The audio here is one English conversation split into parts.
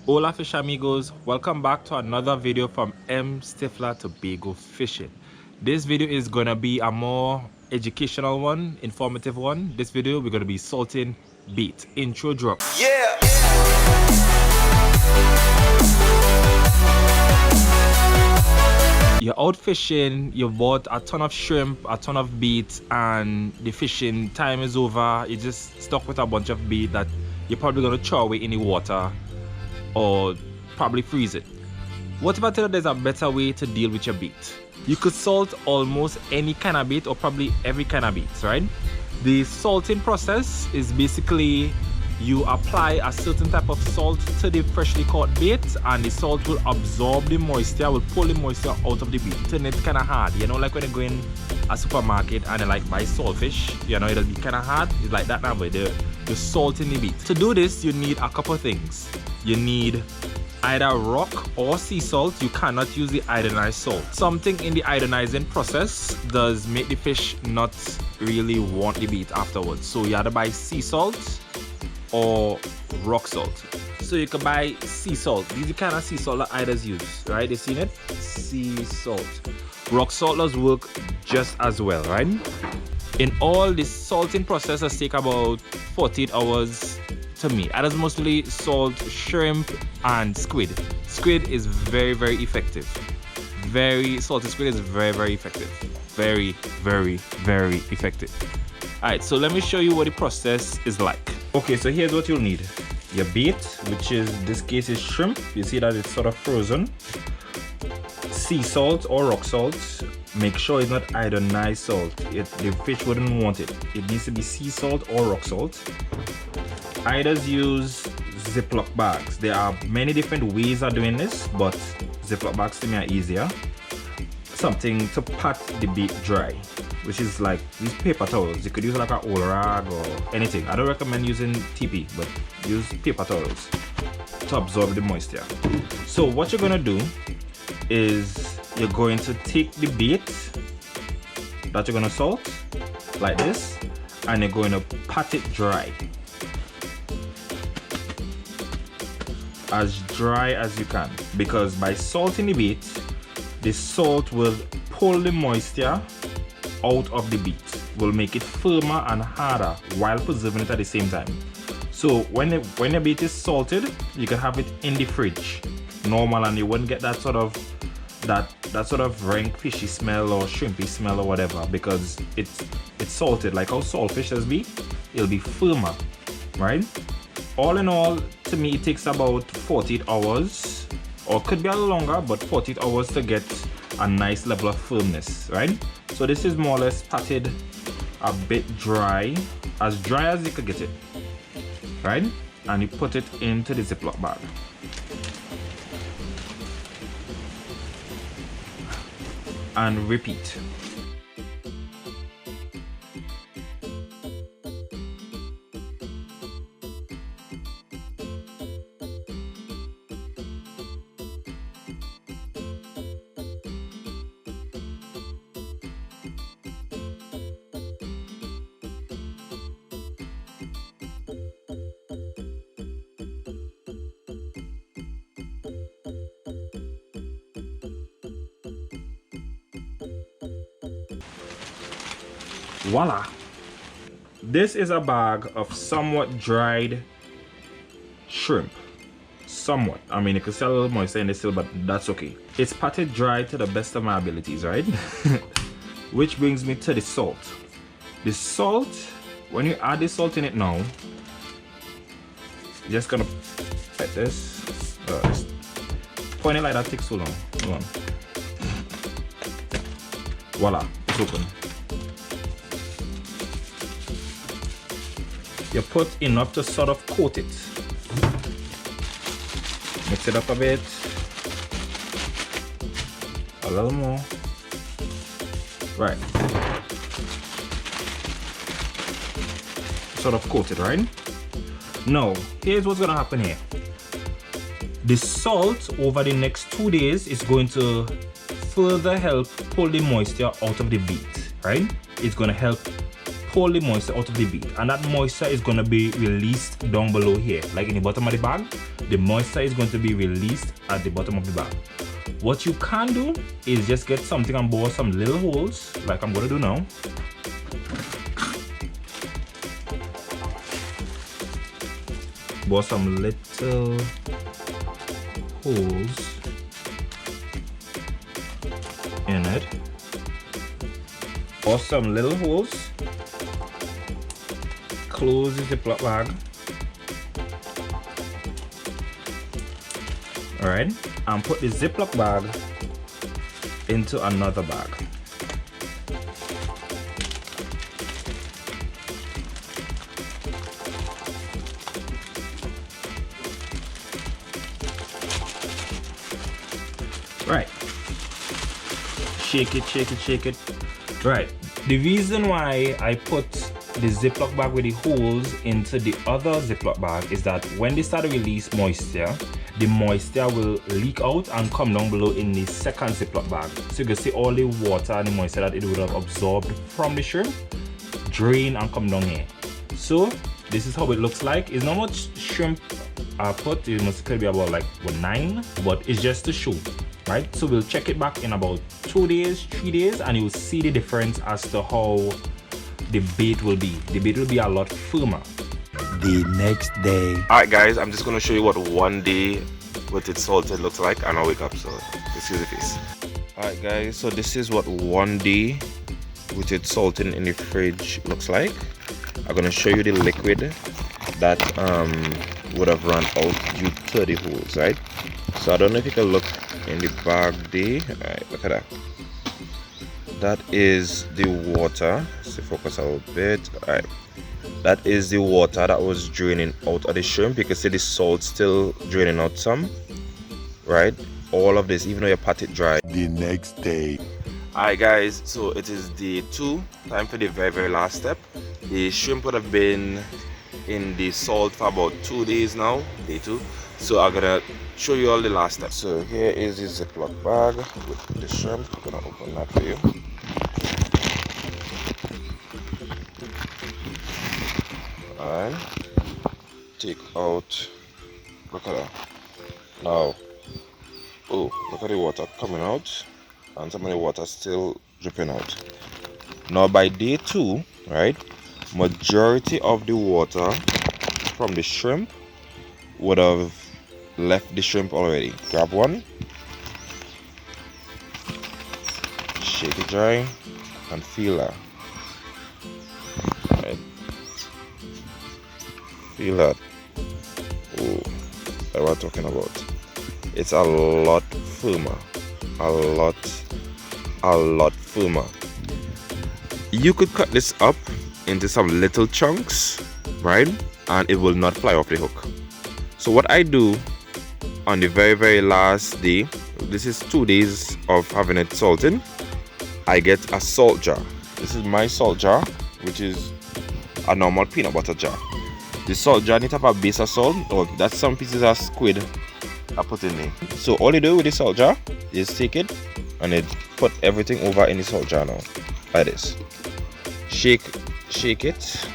Hola fish amigos, welcome back to another video from M.Stifler Tobago Fishing. This video is gonna be a more educational one, informative one. This video we're gonna be salting bait. Intro drop. Yeah. You're out fishing, you bought a ton of shrimp, a ton of bait, and the fishing time is over. You're just stuck with a bunch of bait that you're probably gonna throw away in the water or probably freeze it. What if I tell you there's a better way to deal with your bait? You could salt almost any kind of bait or probably every kind of bait, right? The salting process is basically you apply a certain type of salt to the freshly caught bait, and the salt will absorb the moisture, will pull the moisture out of the bait, turn it kind of hard. You know, like when you go in a supermarket and they like buy saltfish, you know, it'll be kind of hard. It's like that now, but the salt in the bait. To do this, you need a couple things. You need either rock or sea salt. You cannot use the iodinized salt. Something in the iodinizing process does make the fish not really want the bait afterwards. So you either buy sea salt or rock salt. So you can buy sea salt. These are the kind of sea salt that Idas use, right? You seen it? Sea salt. Rock salt does work just as well, right? In all, the salting processes take about 48 hours to me. Idas mostly salt shrimp and squid. Squid is very, very effective. Salted squid is very, very effective. Very, very, very effective. Alright, so let me show you what the process is like. Okay, so here's what you'll need. Your bait, which is, this case is shrimp. You see that it's sort of frozen. Sea salt or rock salt. Make sure it's not iodinized salt. The fish wouldn't want it. It needs to be sea salt or rock salt. Idas use Ziploc bags. There are many different ways of doing this, but Ziploc bags to me are easier. Something to pat the bait dry, which is like these paper towels. You could use like an old rag or anything. I don't recommend using TP, but use paper towels to absorb the moisture. So what you're gonna do is you're going to take the bait that you're gonna salt like this, and you're going to pat it dry. As dry as you can, because by salting the bait, the salt will pull the moisture out of the bait, will make it firmer and harder while preserving it at the same time. So when the bait is salted, you can have it in the fridge normal, and you wouldn't get that sort of rank fishy smell or shrimpy smell or whatever, because it's salted. Like how saltfishes be, it'll be firmer, right? All in all, to me it takes about 48 hours, or could be a little longer, but 48 hours to get a nice level of firmness, right? So this is more or less patted a bit dry, as dry as you could get it, right? And you put it into the Ziploc bag. And repeat. Voila! This is a bag of somewhat dried shrimp. Somewhat. I mean, it could still a little moisture in it still, but that's okay. It's patted dry to the best of my abilities, right? Which brings me to the salt. The salt, when you add the salt in it now, you're just gonna pet this. Point it like that takes so long. Hold on. Voila, it's open. You put enough to sort of coat it. Mix it up a bit. A little more. Right. Sort of coat it, right? Now, here's what's gonna happen here. The salt over the next 2 days is going to further help pull the moisture out of the bait, right? It's gonna help pull the moisture out of the bait, and that moisture is going to be released down below here, like in the bottom of the bag. the moisture is going to be released at the bottom of the bag. What you can do is just get something and bore some little holes, like I'm going to do now. Bore some little holes in it. Bore some little holes. Close the Ziploc bag. Alright, and put the Ziploc bag into another bag. Right. Shake it, shake it, shake it. Right. The reason why I put the Ziploc bag with the holes into the other Ziploc bag is that when they start to release moisture, the moisture will leak out and come down below in the second Ziploc bag. So you can see all the water and the moisture that it would have absorbed from the shrimp drain and come down here. So this is how it looks like. It's not much shrimp I put. It must could be about like 9, but it's just to show. Right, so we'll check it back in about 2 days, 3 days, and you'll see the difference as to how the bait will be. The bait will be a lot firmer. The next day. Alright guys, I'm just going to show you what 1 day with it salted looks like, and I'll wake up, so excuse the face. Alright guys, so this is what 1 day with it salted in the fridge looks like. I'm going to show you the liquid that would have run out due to the holes, right? So I don't know if you can look in the bag there. Alright, look at that. That is the water. Let's focus a little bit. Alright, that is the water that was draining out of the shrimp. You can see the salt still draining out some, right? All of this, even though you pat it dry. The next day. Alright guys, so it is day 2. Time for the very last step. The shrimp would have been in the salt for about 2 days now, day 2. So I'm gonna show you all the last steps. So here is the Ziploc bag with the shrimp. I'm gonna open that for you. And take out, look at that. Now, oh, look at the water coming out, and some of the water still dripping out. Now by day 2, right, majority of the water from the shrimp would have left the shrimp already. Grab one, shake it dry, and feel that. Right. Feel that. Oh, that's what I'm talking about. It's a lot firmer. A lot firmer. You could cut this up into some little chunks, right? And it will not fly off the hook. So what I do on the very last day, this is 2 days of having it salted, I get a salt jar. This is my salt jar, which is a normal peanut butter jar. The salt jar needs to have a base of salt. Oh, that's some pieces of squid I put in there. So all you do with the salt jar is take it and it put everything over in the salt jar now, like this. Shake it.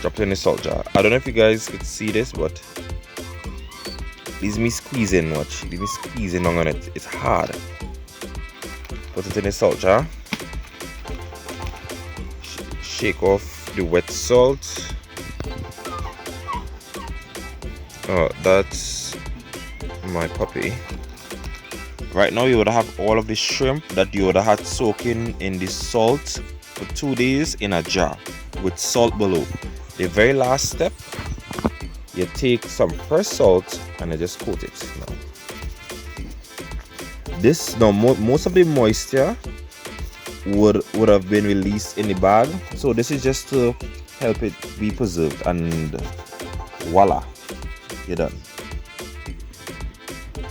Drop it in the salt jar. I don't know if you guys could see this, but leaves me squeezing. Watch, leave me squeezing on it. It's hard. Put it in the salt jar. Shake off the wet salt. Oh, that's my puppy. Right now you would have all of the shrimp that you would have had soaking in the salt for 2 days in a jar with salt below. The very last step, you take some fresh salt and you just coat it. Most of the moisture would have been released in the bag, so this is just to help it be preserved, and voila, you're done.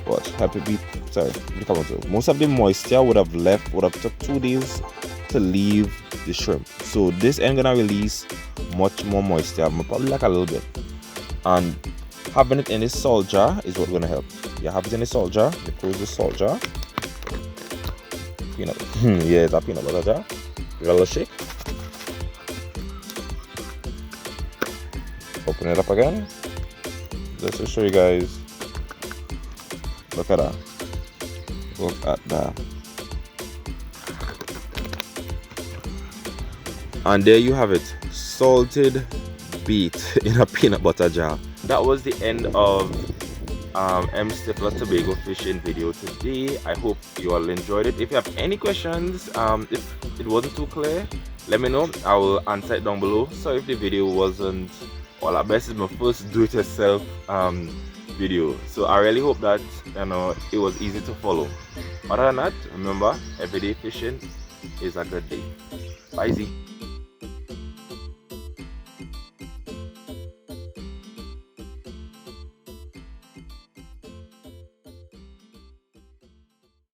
What? Help it be, sorry, most of the moisture would have took 2 days to leave the shrimp. So this ain't gonna release much more moisture, probably like a little bit. And having it in a salt jar is what's gonna help. You have it in a salt jar, you close the salt jar. Yeah, it's a peanut butter jar. Give it a little shake. Up. Open it up again. Just to show you guys. Look at that. Look at that. And there you have it. Salted beet in a peanut butter jar. That was the end of M.Stifler Tobago Fishing video today. I hope you all enjoyed it. If you have any questions, if it wasn't too clear, let me know. I will answer it down below. So if the video wasn't all our best, is my first do-it-yourself video, so I really hope that it was easy to follow. Other than that, remember, everyday fishing is a good day. Bye.